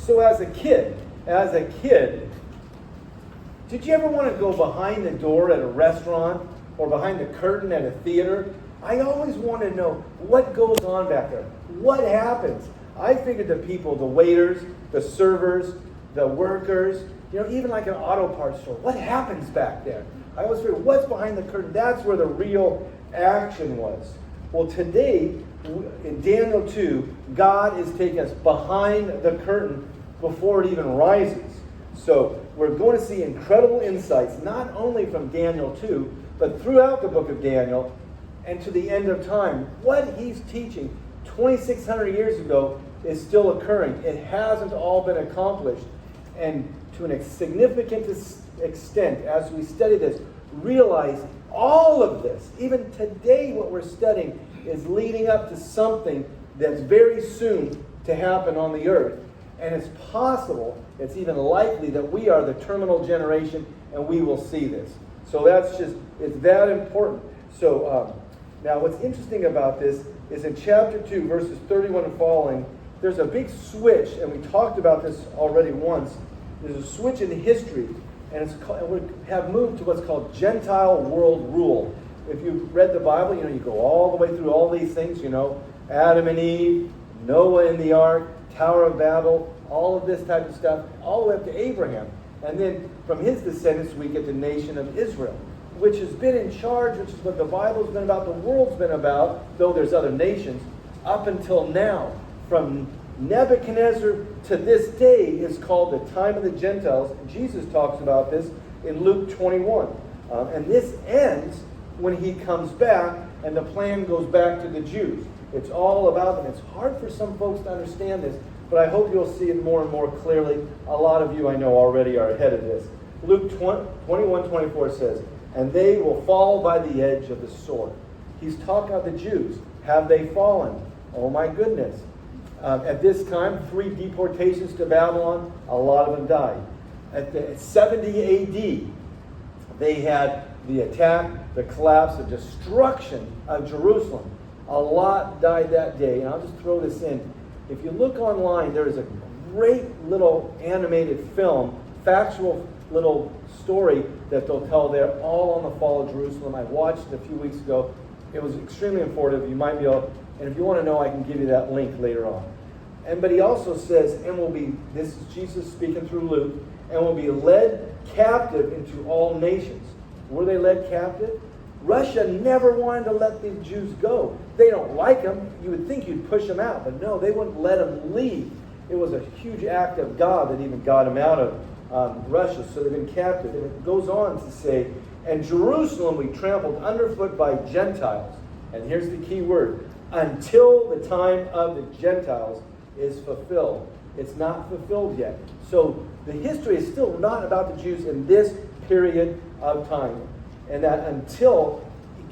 So as a kid, did you ever want to go behind the door at a restaurant or behind the curtain at a theater? I always wanted to know what goes on back there. What happens? I figured the people, the waiters, the servers, the workers, even like an auto parts store, what happens back there? I always figured, what's behind the curtain? That's where the real action was. Well, today, in Daniel 2, God is taking us behind the curtain before it even rises. So we're going to see incredible insights, not only from Daniel 2, but throughout the book of Daniel and to the end of time. What he's teaching 2,600 years ago is still occurring. It hasn't all been accomplished. And to a significant extent, as we study this, realize all of this, even today what we're studying, is leading up to something that's very soon to happen on the earth. And it's possible, it's even likely that we are the terminal generation and we will see this. So it's that important. So now what's interesting about this is in chapter 2, verses 31 and following, there's a big switch, and we talked about this already once. There's a switch in history, and we have moved to what's called Gentile world rule. If you've read the Bible, you go all the way through all these things, Adam and Eve, Noah in the ark, Tower of Babel, all of this type of stuff, all the way up to Abraham. And then from his descendants, we get the nation of Israel, which has been in charge, which is what the Bible's been about, the world's been about, though there's other nations, up until now. From Nebuchadnezzar to this day is called the time of the Gentiles. Jesus talks about this in Luke 21. And this ends when he comes back and the plan goes back to the Jews. It's all about them. It's hard for some folks to understand this, but I hope you'll see it more and more clearly. A lot of you I know already are ahead of this. Luke 21:24 says, "And they will fall by the edge of the sword." He's talking about the Jews. Have they fallen? Oh my goodness. At this time, 3 deportations to Babylon, a lot of them died. At 70 A.D., they had the attack, the collapse, the destruction of Jerusalem. A lot died that day. And I'll just throw this in. If you look online, there is a great little animated film, factual little story that they'll tell there, all on the fall of Jerusalem. I watched it a few weeks ago. It was extremely informative. You might be able, and if you want to know, I can give you that link later on. But he also says, this is Jesus speaking through Luke, and will be led captive into all nations. Were they led captive? Russia never wanted to let the Jews go. They don't like them. You would think you'd push them out, but no, they wouldn't let them leave. It was a huge act of God that even got them out of Russia, so they've been captive. And it goes on to say, "And Jerusalem we trampled underfoot by Gentiles." And here's the key word: until the time of the Gentiles is fulfilled. It's not fulfilled yet. So the history is still not about the Jews in this period of time. And that until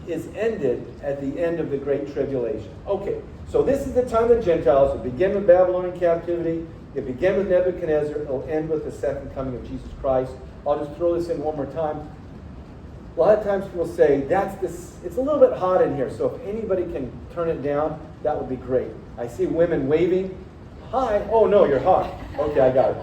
is ended at the end of the Great Tribulation. Okay, so this is the time of the Gentiles. It began with Babylonian captivity. It began with Nebuchadnezzar. It'll end with the second coming of Jesus Christ. I'll just throw this in one more time. A lot of times people say, it's a little bit hot in here, so if anybody can turn it down, that would be great. I see women waving. Hi. Oh, no, you're hot. Okay, I got it.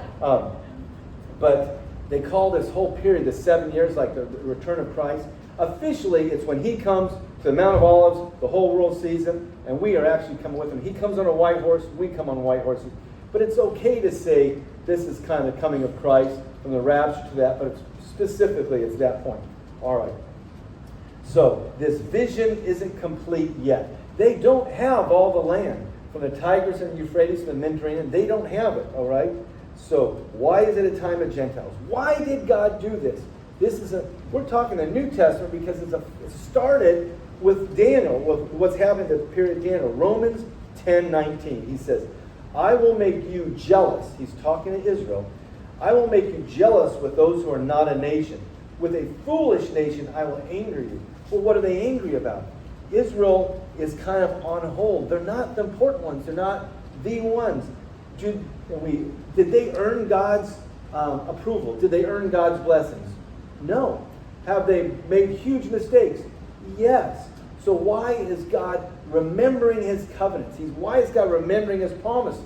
But they call this whole period, the 7 years, like the return of Christ. Officially, it's when he comes to the Mount of Olives, the whole world sees him, and we are actually coming with him. He comes on a white horse, we come on white horses. But it's okay to say this is kind of coming of Christ, from the rapture to that, but specifically it's that point. All right. So this vision isn't complete yet. They don't have all the land. From the Tigris and Euphrates to the Mediterranean, they don't have it, all right? So why is it a time of Gentiles? Why did God do this? We're talking the New Testament because it started with Daniel, with what's happened in the period of Daniel. Romans 10:19, he says, "I will make you jealous." He's talking to Israel. "I will make you jealous with those who are not a nation. With a foolish nation I will anger you." Well, what are they angry about? Israel is kind of on hold. They're not the important ones. They're not the ones. Did they earn God's approval? Did they earn God's blessings? No. Have they made huge mistakes? Yes. So why is God remembering his covenants? Why is God remembering his promises?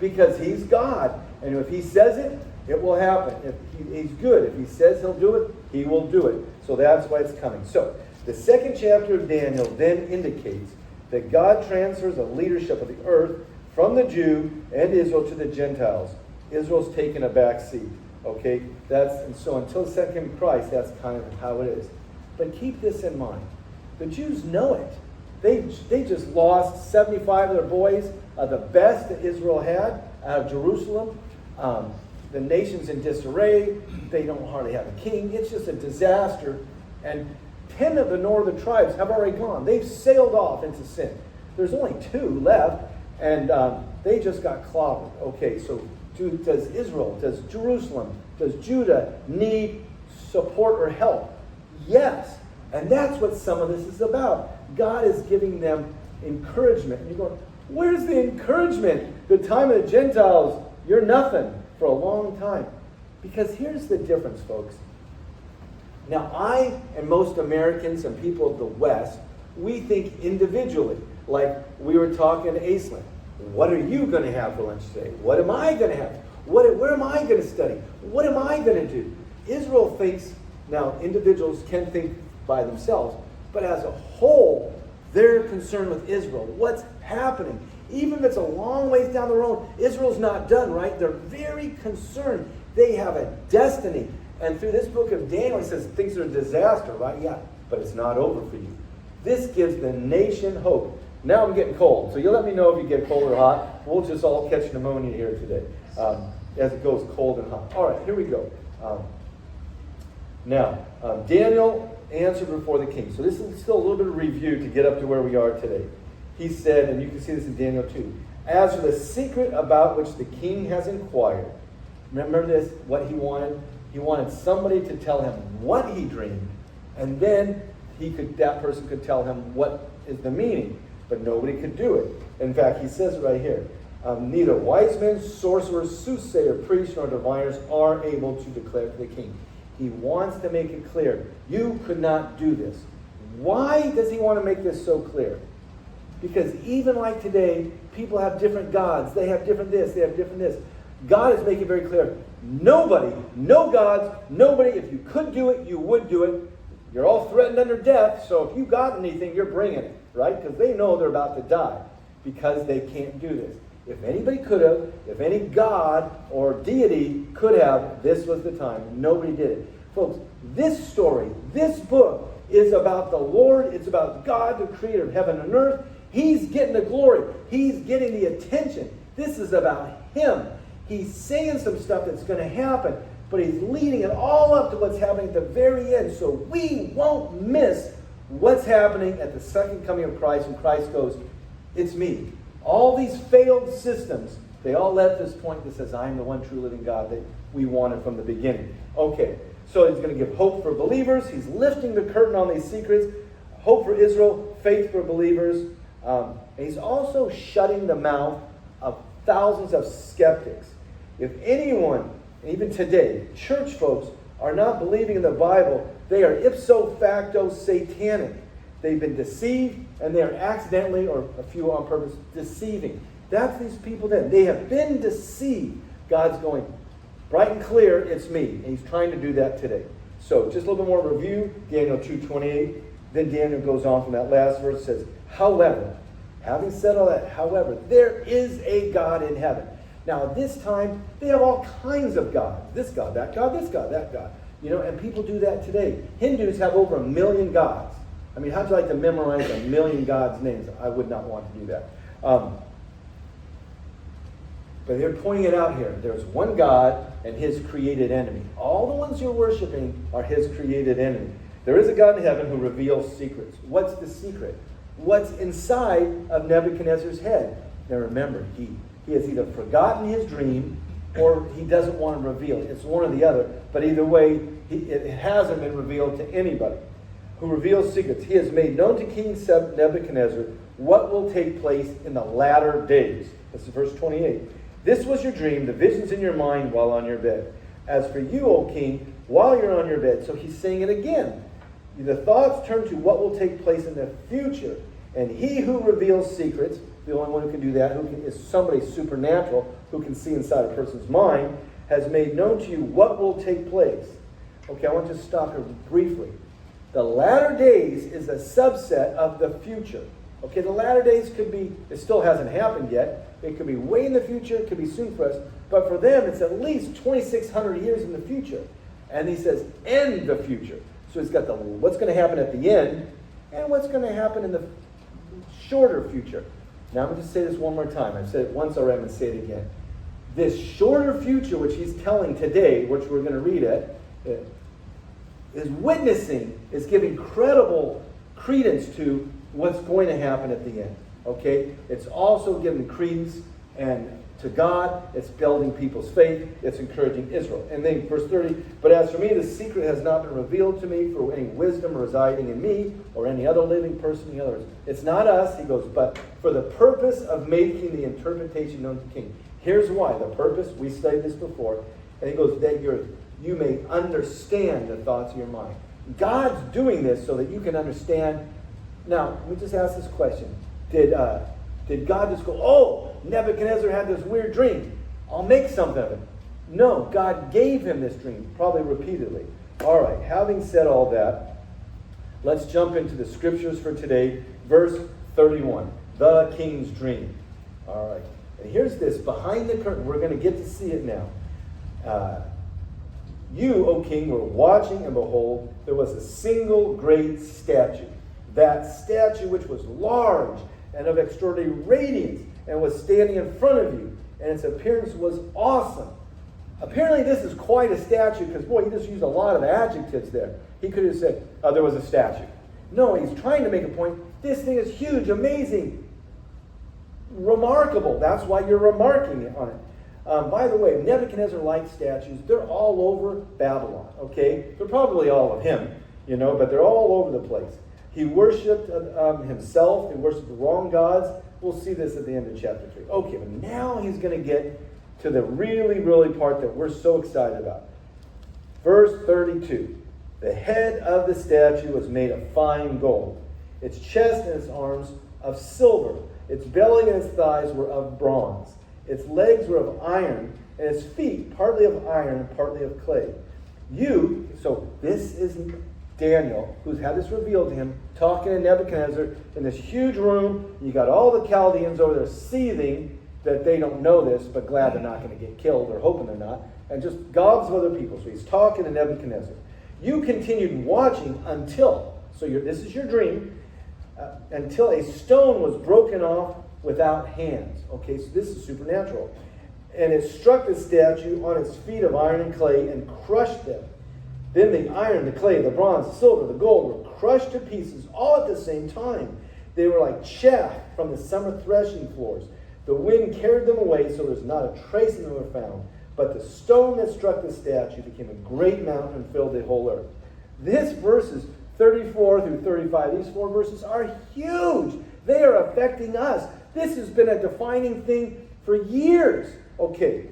because he's God. And if he says it, it will happen. If he's good. If he says he'll do it, he will do it. So that's why it's coming. So the second chapter of Daniel then indicates that God transfers the leadership of the earth from the Jew and Israel to the Gentiles. Israel's taken a back seat. Okay? And so until the second coming of Christ, that's kind of how it is. But keep this in mind. The Jews know it. They just lost 75 of their boys, the best that Israel had out of Jerusalem. The nation's in disarray. They don't hardly have a king. It's just a disaster. And 10 of the northern tribes have already gone. They've sailed off into sin. There's only 2 left, and they just got clobbered. Okay, so does Israel, does Jerusalem, does Judah need support or help? Yes. And that's what some of this is about. God is giving them encouragement. And you're going, where's the encouragement? The time of the Gentiles, you're nothing for a long time. Because here's the difference, folks. Now, I and most Americans and people of the West, we think individually. Like we were talking to Aislinn. What are you going to have for lunch today? What am I going to have? Where am I going to study? What am I going to do? Israel thinks, now individuals can think by themselves, but as a whole, they're concerned with Israel. What's happening? Even if it's a long ways down the road, Israel's not done, right? They're very concerned. They have a destiny. And through this book of Daniel, he says things are a disaster, right? Yeah, but it's not over for you. This gives the nation hope. Now I'm getting cold, so you let me know if you get cold or hot. We'll just all catch pneumonia here today as it goes cold and hot. All right, here we go. Daniel answered before the king. So this is still a little bit of review to get up to where we are today. He said, and you can see this in Daniel 2, as for the secret about which the king has inquired. Remember this, what he wanted? He wanted somebody to tell him what he dreamed, and then that person could tell him what is the meaning, but nobody could do it. In fact, he says it right here. Neither wise men, sorcerers, soothsayer, priests, nor diviners are able to declare to the king. He wants to make it clear. You could not do this. Why does he want to make this so clear? Because even like today, people have different gods. They have different this. They have different this. God is making it very clear. Nobody, no gods, nobody, if you could do it, you would do it. You're all threatened under death, so if you got anything, you're bringing it, right? Because they know they're about to die because they can't do this. If anybody could have, if any god or deity could have, this was the time. Nobody did it. Folks, this story, this book is about the Lord. It's about God, the creator of heaven and earth. He's getting the glory. He's getting the attention. This is about him. He's saying some stuff that's going to happen, but he's leading it all up to what's happening at the very end. So we won't miss what's happening at the second coming of Christ when Christ goes, it's me. All these failed systems, they all led to this point that says, I am the one true living God that we wanted from the beginning. Okay, so he's going to give hope for believers. He's lifting the curtain on these secrets. Hope for Israel, faith for believers. And he's also shutting the mouth of thousands of skeptics. If anyone, even today, church folks are not believing in the Bible, they are ipso facto satanic. They've been deceived, and they are accidentally, or a few on purpose, deceiving. That's these people then. They have been deceived. God's going bright and clear, it's me. And he's trying to do that today. So just a little bit more review, Daniel 2:28. Then Daniel goes on from that last verse, says, however, having said all that, however, there is a God in heaven. Now at this time, they have all kinds of gods. This God, that God, this God, that God. You know, and people do that today. Hindus have over 1 million gods. I mean, how'd you like to memorize 1 million gods' names? I would not want to do that. But they're pointing it out here. There's one God and his created enemy. All the ones you're worshiping are his created enemy. There is a God in heaven who reveals secrets. What's the secret? What's inside of Nebuchadnezzar's head? Now remember, he has either forgotten his dream or he doesn't want to reveal it. It's one or the other. But either way, it hasn't been revealed to anybody. Who reveals secrets. He has made known to King Nebuchadnezzar what will take place in the latter days. This is verse 28. This was your dream, the visions in your mind while on your bed. As for you, O king, while you're on your bed. So he's saying it again. The thoughts turn to what will take place in the future. And he who reveals secrets, the only one who can do that, is somebody supernatural who can see inside a person's mind, has made known to you what will take place. Okay, I want to stop here briefly. The latter days is a subset of the future. Okay, the latter days could be, it still hasn't happened yet. It could be way in the future, it could be soon for us. But for them, it's at least 2,600 years in the future. And he says, in the future. So he's got what's going to happen at the end and what's going to happen in the shorter future. Now I'm going to say this one more time. I've said it once already, I'm going to say it again. This shorter future, which he's telling today, which we're going to read it, is witnessing, is giving credible credence to what's going to happen at the end. Okay? It's also giving credence and to God. It's building people's faith. It's encouraging Israel. And then verse 30, but as for me, the secret has not been revealed to me for any wisdom residing in me or any other living person. In other words, it's not us, he goes, but for the purpose of making the interpretation known to the king. Here's why. The purpose, we studied this before, and he goes, that you may understand the thoughts of your mind. God's doing this so that you can understand. Now, let me just ask this question. Did God just go, oh, Nebuchadnezzar had this weird dream, I'll make something of it? No, God gave him this dream, probably repeatedly. All right, having said all that, let's jump into the scriptures for today. Verse 31, the king's dream. All right, and here's this, behind the curtain. We're going to get to see it now. You, O king, were watching, and behold, there was a single great statue. That statue which was large and of extraordinary radiance, and was standing in front of you, and its appearance was awesome. Apparently this is quite a statue, because boy, he just used a lot of adjectives there. He could have said, there was a statue. No, he's trying to make a point. This thing is huge, amazing, remarkable. That's why you're remarking on it. By the way, Nebuchadnezzar-like statues, they're all over Babylon, okay? They're probably all of him, but they're all over the place. He worshipped himself. He worshipped the wrong gods. We'll see this at the end of chapter 3. Okay, but now he's going to get to the really, really part that we're so excited about. Verse 32. The head of the statue was made of fine gold. Its chest and its arms of silver. Its belly and its thighs were of bronze. Its legs were of iron, and its feet partly of iron and partly of clay. So this is Daniel, who's had this revealed to him, talking to Nebuchadnezzar in this huge room. You got all the Chaldeans over there seething that they don't know this, but glad they're not going to get killed, or hoping they're not, and just gobs of other people. So he's talking to Nebuchadnezzar. You continued watching until, this is your dream, until a stone was broken off without hands. Okay, so this is supernatural. And it struck the statue on its feet of iron and clay and crushed them. Then the iron, the clay, the bronze, the silver, the gold were crushed to pieces all at the same time. They were like chaff from the summer threshing floors. The wind carried them away, so there's not a trace of them were found. But the stone that struck the statue became a great mountain and filled the whole earth. This verses 34 through 35, these 4 verses are huge. They are affecting us. This has been a defining thing for years. Okay.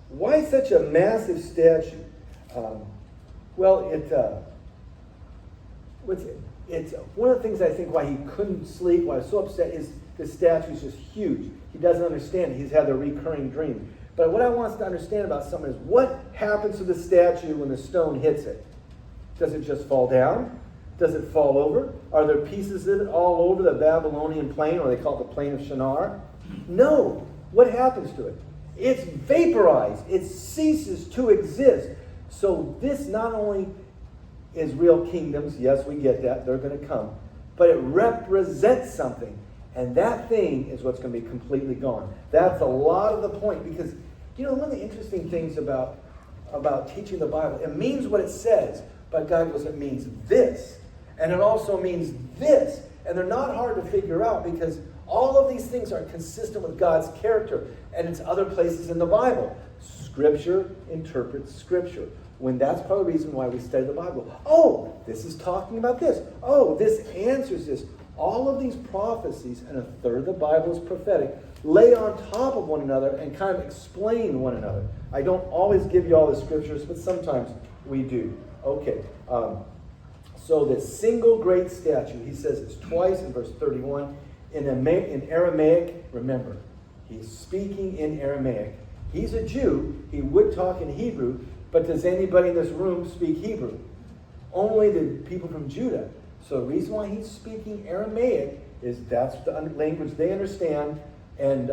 Why such a massive statue? It's one of the things I think why he couldn't sleep, why he's so upset, is the statue is just huge. He doesn't understand. He's had the recurring dream. But what I want us to understand about someone is what happens to the statue when the stone hits it? Does it just fall down? Does it fall over? Are there pieces of it all over the Babylonian plain, or they call it the plain of Shinar? No. What happens to it? It's vaporized. It ceases to exist. So this not only is real kingdoms, yes, we get that, they're going to come, but it represents something. And that thing is what's going to be completely gone. That's a lot of the point, because, one of the interesting things about teaching the Bible, it means what it says, but God goes, it means this. And it also means this. And they're not hard to figure out, because all of these things are consistent with God's character, and it's other places in the Bible. Scripture interprets Scripture. When that's part of the reason why we study the Bible. Oh, this is talking about this. Oh, this answers this. All of these prophecies, and a third of the Bible is prophetic, lay on top of one another and kind of explain one another. I don't always give you all the scriptures, but sometimes we do. Okay, so this single great statue, he says it's twice in verse 31. In Aramaic, remember, he's speaking in Aramaic. He's a Jew. He would talk in Hebrew, but does anybody in this room speak Hebrew? Only the people from Judah. So the reason why he's speaking Aramaic is that's the language they understand, and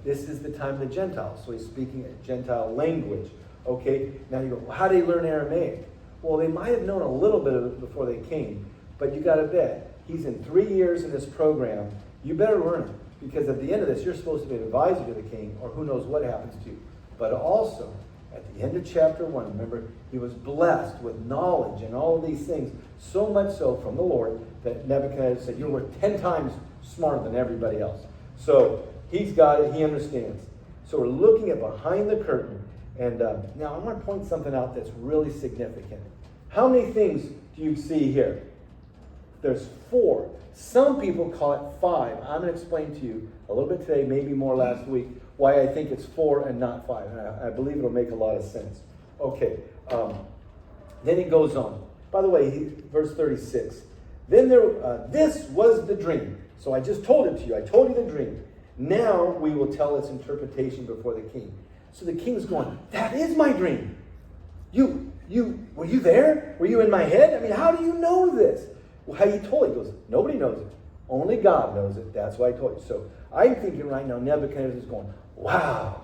this is the time of the Gentiles. So he's speaking a Gentile language. Okay, now you go, well, how do they learn Aramaic? Well, they might have known a little bit of it before they came, but you got to bet, he's in 3 years in this program. You better learn it, because at the end of this, you're supposed to be an advisor to the king, or who knows what happens to you. But also, at the end of chapter 1, remember, he was blessed with knowledge and all of these things, so much so from the Lord that Nebuchadnezzar said, you're worth 10 times smarter than everybody else. So he's got it, he understands. So we're looking at behind the curtain, and now I want to point something out that's really significant. How many things do you see here? There's 4. Some people call it 5. I'm going to explain to you a little bit today, maybe more last week, why I think it's 4 and not 5. And I believe it'll make a lot of sense. Okay. Then he goes on. By the way, verse 36. Then this was the dream. So I just told it to you. I told you the dream. Now we will tell its interpretation before the king. So the king's going, that is my dream. Were you there? Were you in my head? I mean, how do you know this? Well, how you told it? He goes, nobody knows it. Only God knows it. That's why I told you. So I'm thinking right now, Nebuchadnezzar is going, wow.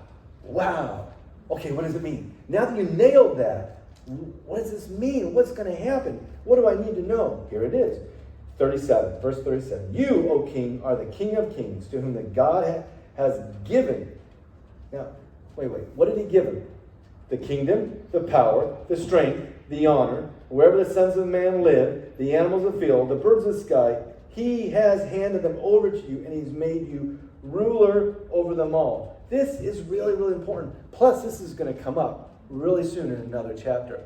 Okay, what does it mean? Now that you nailed that, what does this mean? What's going to happen? What do I need to know? Here it is. 37, verse 37. You, O king, are the king of kings, to whom the God has given. Now, wait. What did he give him? The kingdom, the power, the strength, the honor, wherever the sons of man live, the animals of the field, the birds of the sky. He has handed them over to you, and he's made you ruler over them all. This is really, really important. Plus, this is going to come up really soon in another chapter.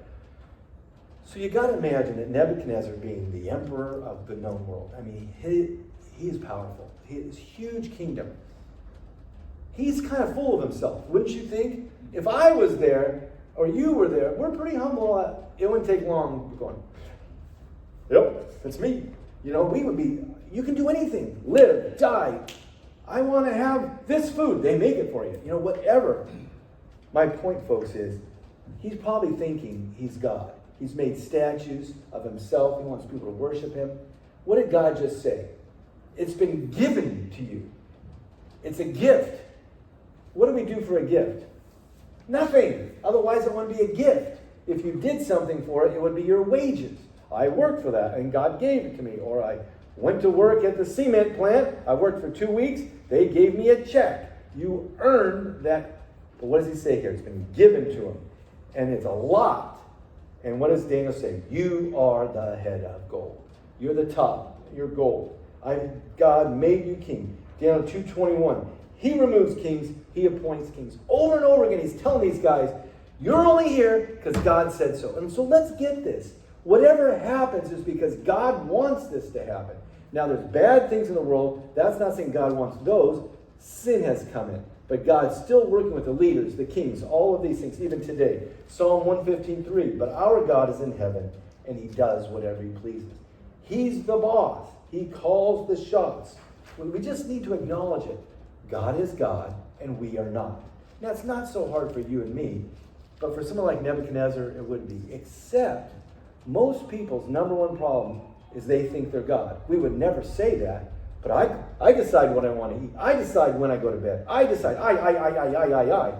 So you got to imagine that Nebuchadnezzar being the emperor of the known world. I mean, he's powerful. His huge kingdom. He's kind of full of himself, wouldn't you think? If I was there, or you were there, we're pretty humble. It wouldn't take long going, yep, it's me. We would be, you can do anything. Live, die. I want to have this food. They make it for you. Whatever. My point, folks, is he's probably thinking he's God. He's made statues of himself. He wants people to worship him. What did God just say? It's been given to you. It's a gift. What do we do for a gift? Nothing. Otherwise, it wouldn't be a gift. If you did something for it, it would be your wages. I worked for that, and God gave it to me. Or I went to work at the cement plant. I worked for 2 weeks. They gave me a check. You earned that. But what does he say here? It's been given to him. And it's a lot. And what does Daniel say? You are the head of gold. You're the top. You're gold. God made you king. Daniel 2:21. He removes kings. He appoints kings. Over and over again, he's telling these guys, you're only here because God said so. And so let's get this. Whatever happens is because God wants this to happen. Now, there's bad things in the world. That's not saying God wants those. Sin has come in. But God's still working with the leaders, the kings, all of these things, even today. Psalm 115:3. But our God is in heaven, and he does whatever he pleases. He's the boss. He calls the shots. We just need to acknowledge it. God is God, and we are not. Now, it's not so hard for you and me, but for someone like Nebuchadnezzar, it would be. Except, most people's number one problem is they think they're God. We would never say that, but I decide what I want to eat. I decide when I go to bed. I decide, I.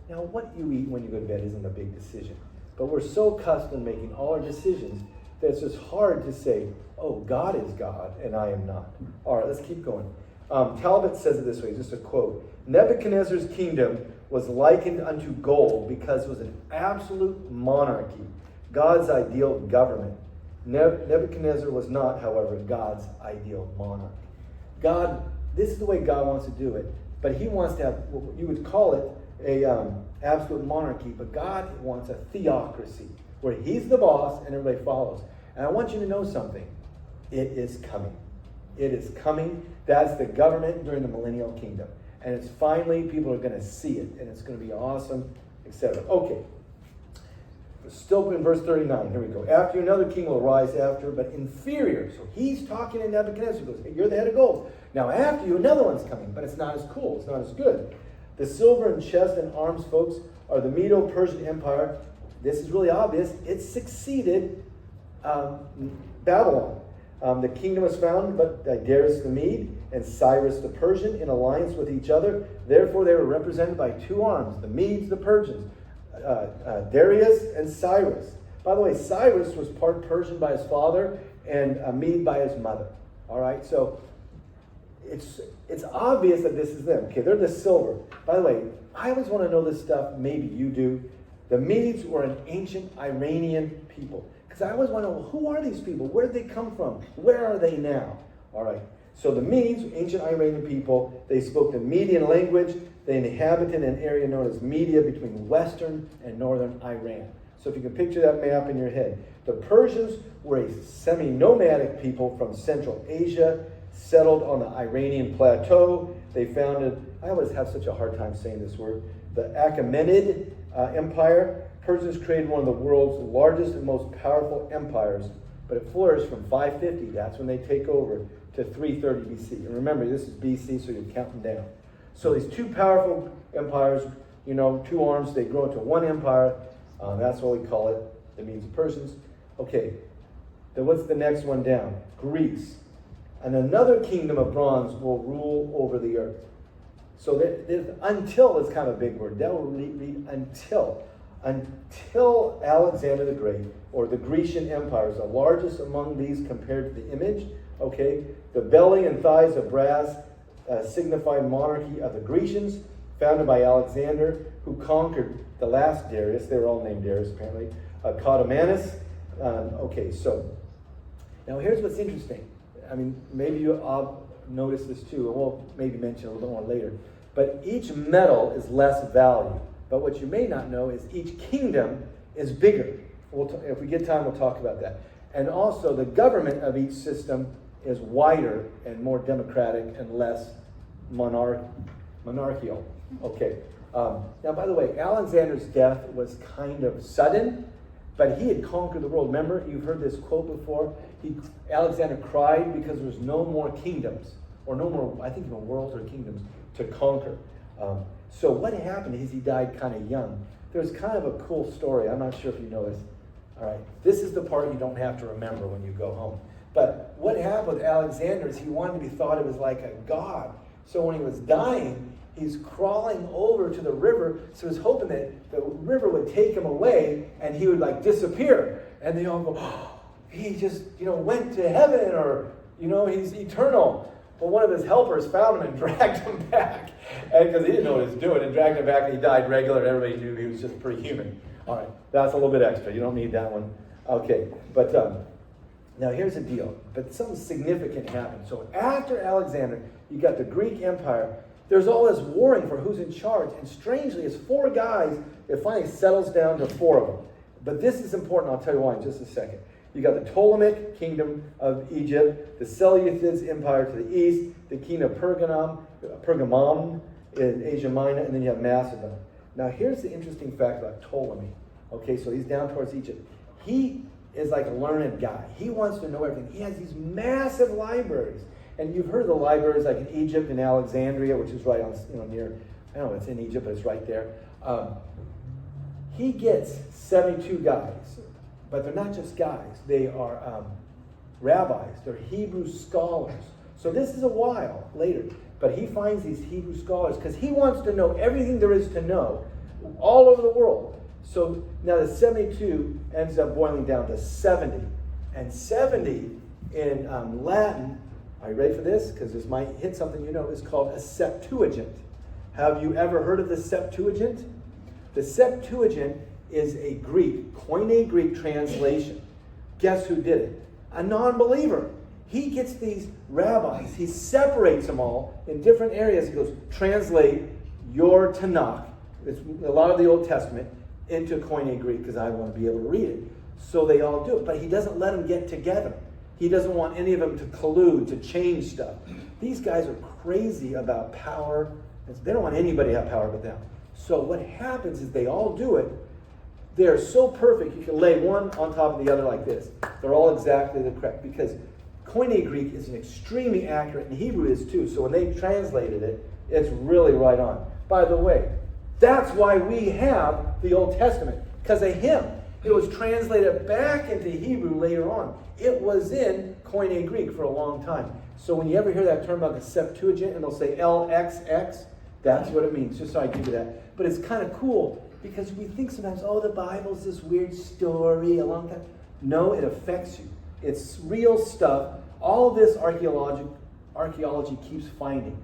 Now, what you eat when you go to bed isn't a big decision, but we're so accustomed to making all our decisions that it's just hard to say, oh, God is God, and I am not. All right, let's keep going. Talbot says it this way, just a quote. Nebuchadnezzar's kingdom was likened unto gold because it was an absolute monarchy, God's ideal government. Nebuchadnezzar was not, however, God's ideal monarch. God, this is the way God wants to do it, but he wants to have, what you would call it, a absolute monarchy, but God wants a theocracy, where he's the boss and everybody follows. And I want you to know something. It is coming. It is coming. That's the government during the millennial kingdom. And it's finally, people are going to see it, and it's going to be awesome, etc. Okay. Still in verse 39, here we go. After you, another king will rise after, but inferior. So he's talking to Nebuchadnezzar. He goes, hey, you're the head of gold. Now after you, another one's coming, but it's not as cool. It's not as good. The silver and chest and arms folks are the Medo-Persian Empire. This is really obvious. It succeeded Babylon. The kingdom was founded by Darius the Mede and Cyrus the Persian in alliance with each other. Therefore, they were represented by two arms, the Medes, the Persians, Darius and Cyrus. By the way, Cyrus was part Persian by his father and a Mede by his mother. All right, so it's obvious that this is them. Okay, they're the silver. By the way, I always want to know this stuff. Maybe you do. The Medes were an ancient Iranian people. Because I always want to know, who are these people? Where did they come from? Where are they now? All right. So the Medes, ancient Iranian people, they spoke the Median language. They inhabited an area known as Media between western and northern Iran. So if you can picture that map in your head. The Persians were a semi-nomadic people from Central Asia, settled on the Iranian plateau. They founded, I always have such a hard time saying this word, the Achaemenid Empire. Persians created one of the world's largest and most powerful empires, but it flourished from 550, that's when they take over, to 330 BC. And remember, this is BC, so you're counting down. So these two powerful empires, two arms, they grow into one empire. That's what we call it, the Medes and Persians. Okay, then what's the next one down? Greece. And another kingdom of bronze will rule over the earth. So until is kind of a big word. That will read until. Until Alexander the Great, or the Grecian Empire, is the largest among these compared to the image. Okay, the belly and thighs of brass signify monarchy of the Grecians, founded by Alexander, who conquered the last Darius. They were all named Darius, apparently. Codomanus. Okay, so now here's what's interesting. I mean, maybe you notice this too, and we'll maybe mention a little more later. But each metal is less valued. But what you may not know is each kingdom is bigger. If we get time, we'll talk about that. And also, the government of each system is wider and more democratic and less monarchical. Okay. Now, by the way, Alexander's death was kind of sudden, but he had conquered the world. Remember, you've heard this quote before. Alexander cried because there's no more kingdoms, or no more, I think, even worlds or kingdoms to conquer. So what happened is he died kind of young. There's kind of a cool story. I'm not sure if you know this. All right, this is the part you don't have to remember when you go home. But what happened with Alexander is he wanted to be thought of as like a god. So when he was dying, he's crawling over to the river. So he's hoping that the river would take him away and he would like disappear. And they all go, oh, he just, went to heaven, or, he's eternal. Well, one of his helpers found him and dragged him back, because he didn't know what he was doing, and dragged him back, and he died regular. Everybody knew he was just pretty human. All right, that's a little bit extra. You don't need that one. Okay, but now here's the deal. But something significant happened. So after Alexander, you got the Greek Empire. There's all this warring for who's in charge, and strangely, it's four guys. It finally settles down to four of them. But this is important. I'll tell you why in just a second. You got the Ptolemaic kingdom of Egypt, the Seleucids Empire to the east, the kingdom of Pergamum in Asia Minor, and then you have Macedon. Now here's the interesting fact about Ptolemy. Okay, so he's down towards Egypt. He is like a learned guy. He wants to know everything. He has these massive libraries. And you've heard of the libraries like in Egypt and Alexandria, which is right on, near, I don't know, it's in Egypt, but it's right there. He gets 72 guys. But they're not just guys. They are rabbis. They're Hebrew scholars. So this is a while later. But he finds these Hebrew scholars because he wants to know everything there is to know all over the world. So now the 72 ends up boiling down to 70. And 70 in Latin, are you ready for this? Because this might hit something you know, is called a Septuagint. Have you ever heard of the Septuagint? The Septuagint is a Koine Greek translation. Guess who did it? A non-believer. He gets these rabbis, he separates them all in different areas. He goes, translate your Tanakh, it's a lot of the Old Testament, into Koine Greek because I want to be able to read it. So they all do it, but he doesn't let them get together. He doesn't want any of them to collude, to change stuff. These guys are crazy about power. They don't want anybody to have power but them. So what happens is they all do it. They're so perfect, you can lay one on top of the other like this. They're all exactly the correct, because Koine Greek is an extremely accurate, and Hebrew is too, so when they translated it, it's really right on. By the way, that's why we have the Old Testament, because of him. It was translated back into Hebrew later on. It was in Koine Greek for a long time. So when you ever hear that term about the Septuagint, and they'll say LXX, that's what it means, just so I give you that. But it's kind of cool, because we think sometimes, oh, the Bible's this weird story a long time. No, it affects you. It's real stuff. All this archaeology keeps finding.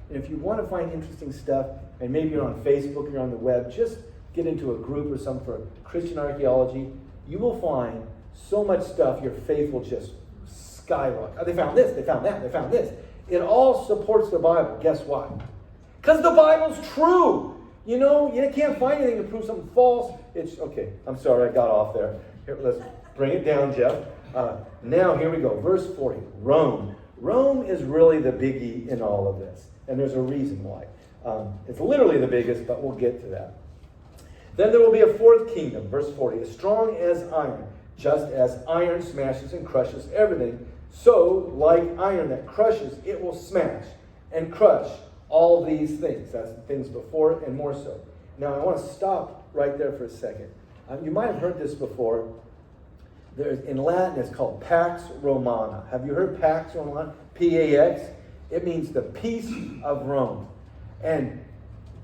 And if you want to find interesting stuff, and maybe you're on Facebook or you're on the web, just get into a group or something for Christian archaeology. You will find so much stuff, your faith will just skyrocket. Oh, they found this, they found that, they found this. It all supports the Bible. Guess why? Because the Bible's true. You know, you can't find anything to prove something false. It's, okay, I'm sorry, I got off there. Here, let's bring it down, Jeff. Now, here we go. Verse 40, Rome. Rome is really the biggie in all of this. And there's a reason why. It's literally the biggest, but we'll get to that. Then there will be a fourth kingdom, verse 40, as strong as iron. Just as iron smashes and crushes everything, so like iron that crushes, it will smash and crush all these things. That's the things before and more so. Now, I want to stop right there for a second. You might have heard this before. In Latin, it's called Pax Romana. Have you heard Pax Romana? P-A-X. It means the peace of Rome. And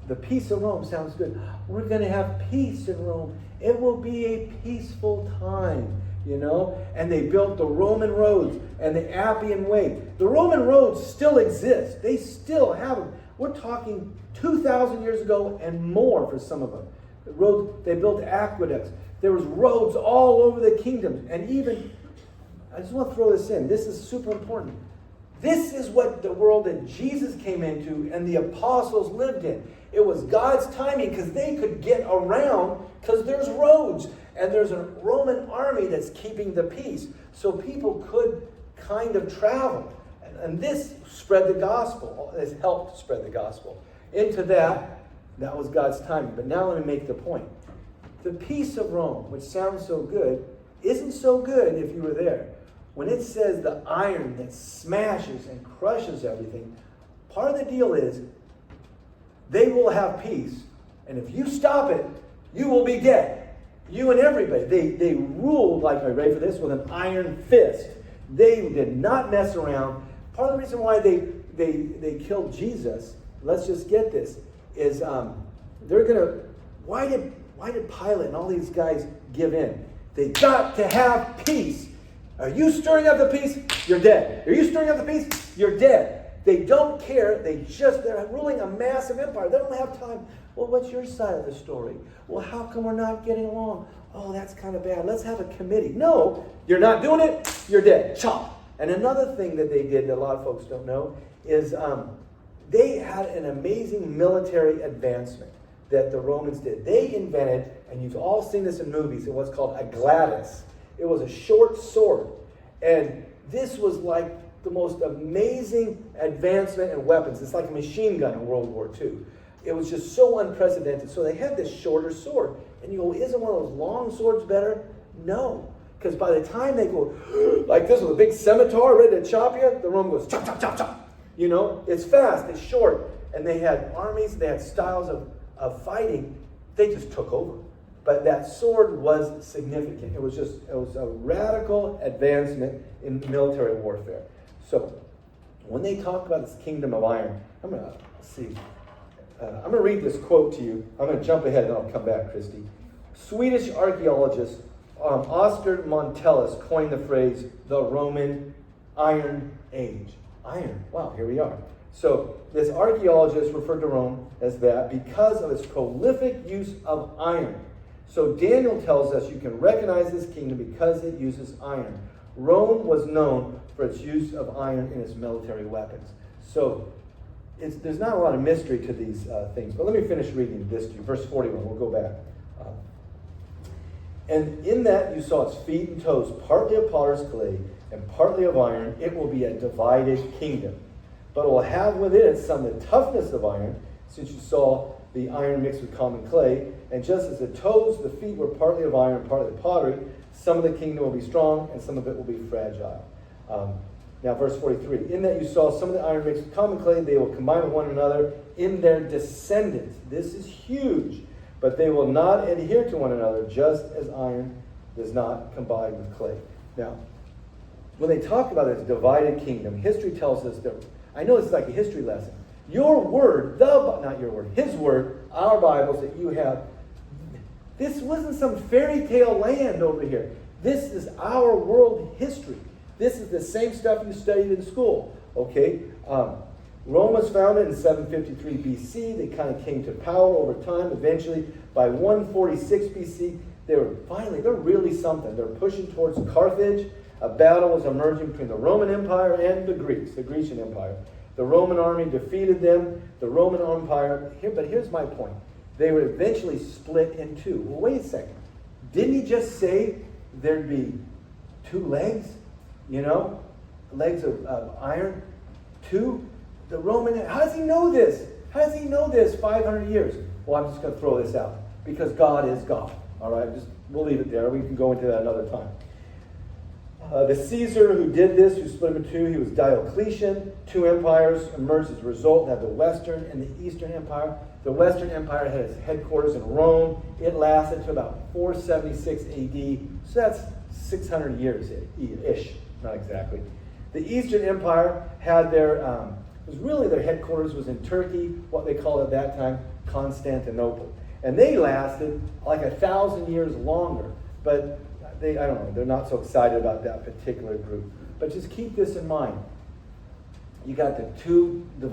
the peace of Rome sounds good. We're going to have peace in Rome. It will be a peaceful time, you know. And they built the Roman roads and the Appian Way. The Roman roads still exist. They still have them. We're talking 2,000 years ago and more for some of them. The roads, they built aqueducts. There was roads all over the kingdom. And even, I just want to throw this in. This is super important. This is what the world that Jesus came into and the apostles lived in. It was God's timing, because they could get around because there's roads. And there's a Roman army that's keeping the peace. So people could kind of travel. And this spread the gospel. This helped spread the gospel. Into that was God's timing. But now let me make the point. The peace of Rome, which sounds so good, isn't so good if you were there. When it says the iron that smashes and crushes everything, part of the deal is they will have peace. And if you stop it, you will be dead. You and everybody. They ruled, like, are you ready for this? With an iron fist. They did not mess around. Part of the reason why they killed Jesus, let's just get this, is they're going to, why did Pilate and all these guys give in? They got to have peace. Are you stirring up the peace? You're dead. Are you stirring up the peace? You're dead. They don't care. They're ruling a massive empire. They don't have time. Well, what's your side of the story? Well, how come we're not getting along? Oh, that's kind of bad. Let's have a committee. No, you're not doing it. You're dead. Chop. And another thing that they did that a lot of folks don't know is they had an amazing military advancement that the Romans did. They invented, and you've all seen this in movies, what's called a gladius. It was a short sword. And this was like the most amazing advancement in weapons. It's like a machine gun in World War II. It was just so unprecedented. So they had this shorter sword. And you go, isn't one of those long swords better? No. Because by the time they go like this with a big scimitar ready to chop you, the Roman goes chop, chop, chop, chop. You know, it's fast, it's short. And they had armies, they had styles of fighting. They just took over. But that sword was significant. It was a radical advancement in military warfare. So when they talk about this kingdom of iron, I'm going to read this quote to you. I'm going to jump ahead and I'll come back, Christy. Swedish archaeologist Oscar Montellus coined the phrase, the Roman Iron Age. Iron. Wow, here we are. So this archaeologist referred to Rome as that because of its prolific use of iron. So Daniel tells us you can recognize this kingdom because it uses iron. Rome was known for its use of iron in its military weapons. So there's not a lot of mystery to these things. But let me finish reading this to you. Verse 41, we'll go back. And in that you saw its feet and toes, partly of potter's clay and partly of iron. It will be a divided kingdom. But it will have within it some of the toughness of iron, since you saw the iron mixed with common clay. And just as the toes, the feet were partly of iron, partly of pottery, some of the kingdom will be strong, and some of it will be fragile. Now, verse 43. In that you saw some of the iron mixed with common clay, they will combine with one another in their descendants. This is huge. But they will not adhere to one another, just as iron does not combine with clay. Now, when they talk about this divided kingdom, history tells us that, I know this is like a history lesson. Your word, not your word, his word, our Bibles that you have, this wasn't some fairy tale land over here. This is our world history. This is the same stuff you studied in school. Okay? Rome was founded in 753 BC. They kind of came to power over time. Eventually, by 146 BC, they're really something. They're pushing towards Carthage. A battle was emerging between the Roman Empire and the Greeks, the Grecian Empire. The Roman army defeated them. The Roman Empire, but here's my point. They would eventually split in two. Well, wait a second. Didn't he just say there'd be two legs? Legs of iron? Two? The Roman, how does he know this? How does he know this 500 years? Well, I'm just going to throw this out. Because God is God. All right? We'll leave it there. We can go into that another time. The Caesar who did this, who split into two, he was Diocletian. Two empires emerged as a result. Had the Western and the Eastern Empire. The Western Empire had its headquarters in Rome. It lasted to about 476 AD. So that's 600 years-ish. Not exactly. The Eastern Empire had their headquarters was in Turkey, what they called at that time Constantinople. And they lasted like 1,000 years longer. But they're not so excited about that particular group. But just keep this in mind. You got the two the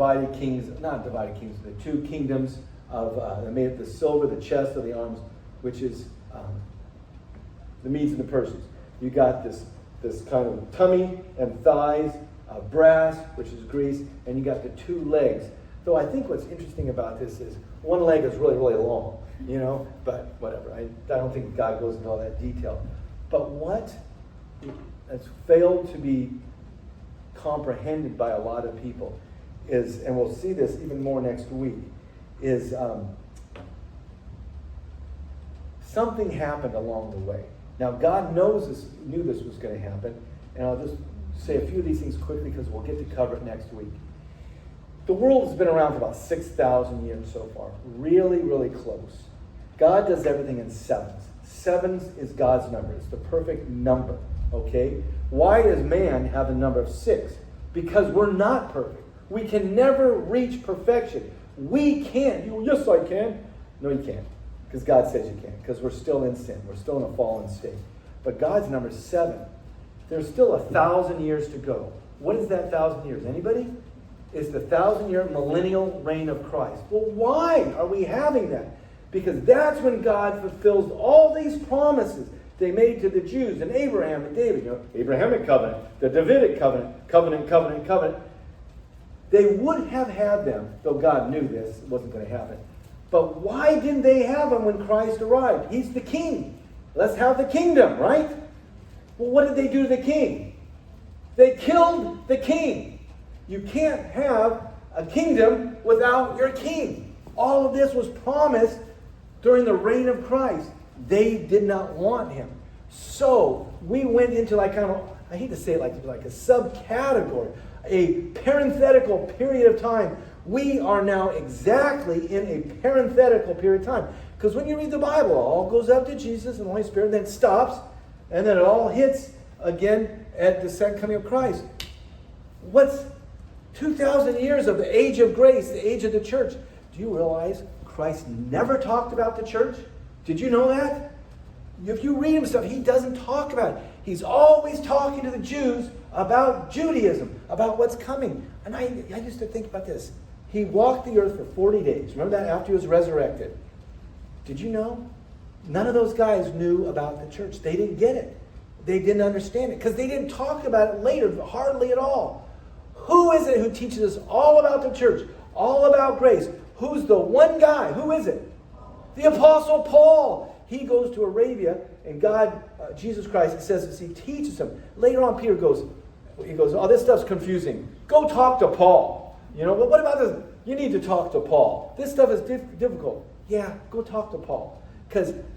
two kingdoms of, they made it the silver, the chest, of the arms, which is the Medes and the Persians. You got this kind of tummy and thighs of brass, which is Greece, and you got the two legs. Though I think what's interesting about this is one leg is really, really long, but whatever. I don't think God goes into all that detail. But what has failed to be comprehended by a lot of people is, and we'll see this even more next week, is something happened along the way. Now, God knew this was going to happen, and I'll just say a few of these things quickly because we'll get to cover it next week. The world has been around for about 6,000 years so far. Really, really close. God does everything in sevens. Sevens is God's number. It's the perfect number, okay? Why does man have the number of 6? Because we're not perfect. We can never reach perfection. We can't. Yes, I can. No, you can't. Because God says you can't. Because we're still in sin. We're still in a fallen state. But God's number is 7. There's still 1,000 years to go. What is that 1,000 years? Anybody? It's the 1,000-year millennial reign of Christ. Well, why are we having that? Because that's when God fulfills all these promises they made to the Jews and Abraham and David. Abrahamic covenant, the Davidic covenant. They would have had them, though God knew this wasn't going to happen. But why didn't they have them when Christ arrived? He's the king. Let's have the kingdom, right? Well, what did they do to the king? They killed the king. You can't have a kingdom without your king. All of this was promised during the reign of Christ. They did not want him. So we went into I hate to say it like a subcategory, a parenthetical period of time. We are now exactly in a parenthetical period of time. Because when you read the Bible, it all goes up to Jesus and the Holy Spirit, and then it stops, and then it all hits again at the second coming of Christ. What's 2,000 years of the age of grace, the age of the church? Do you realize Christ never talked about the church? Did you know that? If you read him stuff, he doesn't talk about it. He's always talking to the Jews about Judaism, about what's coming. And I used to think about this. He walked the earth for 40 days. Remember that after he was resurrected? Did you know? None of those guys knew about the church. They didn't get it. They didn't understand it because they didn't talk about it later, hardly at all. Who is it who teaches us all about the church, all about grace? Who's the one guy? Who is it? The Apostle Paul. He goes to Arabia, and Jesus Christ, it says this, he teaches him. Later on, Peter goes, oh, this stuff's confusing. Go talk to Paul. What about this? You need to talk to Paul. This stuff is difficult. Yeah, go talk to Paul.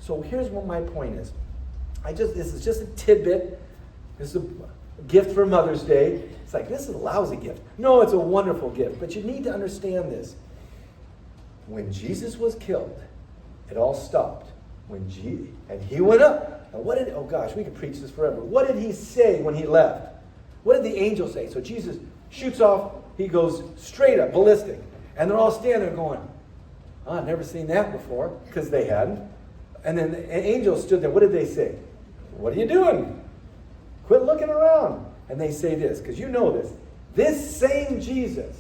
So here's what my point is. This is just a tidbit. This is a gift for Mother's Day. It's like, this is a lousy gift. No, it's a wonderful gift. But you need to understand this. When Jesus was killed, it all stopped. And he went up. And oh gosh, we could preach this forever. What did he say when he left? What did the angel say? So Jesus shoots off. He goes straight up, ballistic. And they're all standing there going, oh, I've never seen that before, because they hadn't. And then the angel stood there. What did they say? What are you doing? Quit looking around. And they say this, because you know this. This same Jesus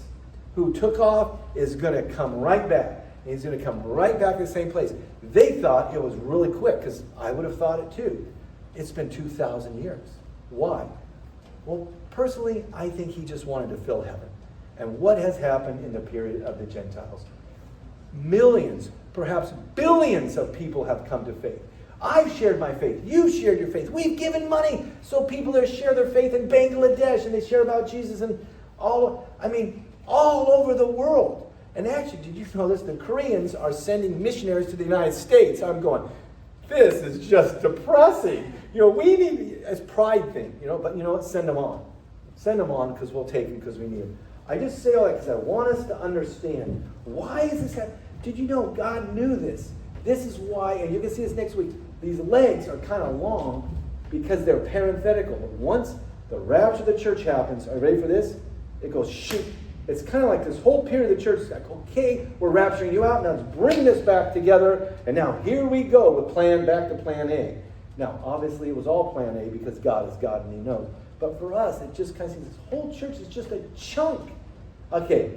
who took off is going to come right back. And he's going to come right back to the same place. They thought it was really quick, because I would have thought it too. It's been 2,000 years. Why? Well, personally, I think he just wanted to fill heaven. And what has happened in the period of the Gentiles? Millions, perhaps billions of people have come to faith. I've shared my faith. You've shared your faith. We've given money so people there share their faith in Bangladesh, and they share about Jesus and all over the world. And actually, did you know this? The Koreans are sending missionaries to the United States. I'm going, this is just depressing. We need, it's pride thing, but you know what? Send them on. Send them on, because we'll take them because we need them. I just say all that because I want us to understand, why is this happening? Did you know God knew this? This is why, and you can see this next week, these legs are kind of long because they're parenthetical. But once the rapture of the church happens, are you ready for this? It goes shoot. It's kind of like this whole period of the church is like, okay, we're rapturing you out, now let's bring this back together, and now here we go with back to plan A. Now, obviously it was all plan A because God is God and he knows. But for us, it just kind of seems this whole church is just a chunk. Okay,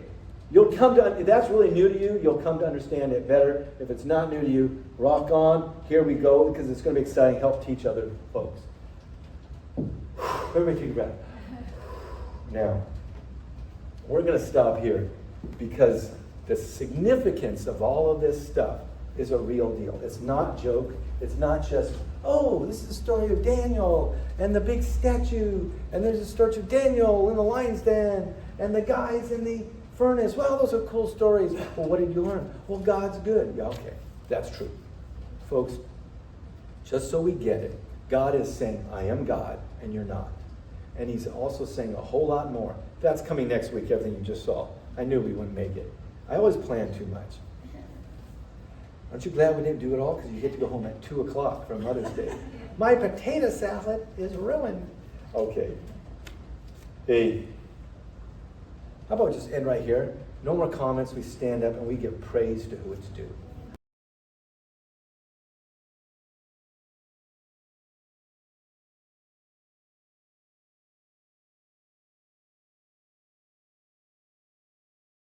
if that's really new to you, you'll come to understand it better. If it's not new to you, rock on. Here we go, because it's going to be exciting. Help teach other folks. Everybody take a breath. Now, we're going to stop here because the significance of all of this stuff is a real deal. It's not joke. It's not just, oh, this is the story of Daniel and the big statue, and there's a story of Daniel in the lion's den, and the guys in the furnace. Well, those are cool stories. Well, what did you learn? Well, God's good. Yeah, okay, that's true. Folks, just so we get it, God is saying, I am God, and you're not. And he's also saying a whole lot more. That's coming next week, everything you just saw. I knew we wouldn't make it. I always plan too much. Aren't you glad we didn't do it all? Because you get to go home at 2 o'clock for Mother's Day. My potato salad is ruined. Okay. Hey, how about just end right here? No more comments. We stand up and we give praise to who it's due.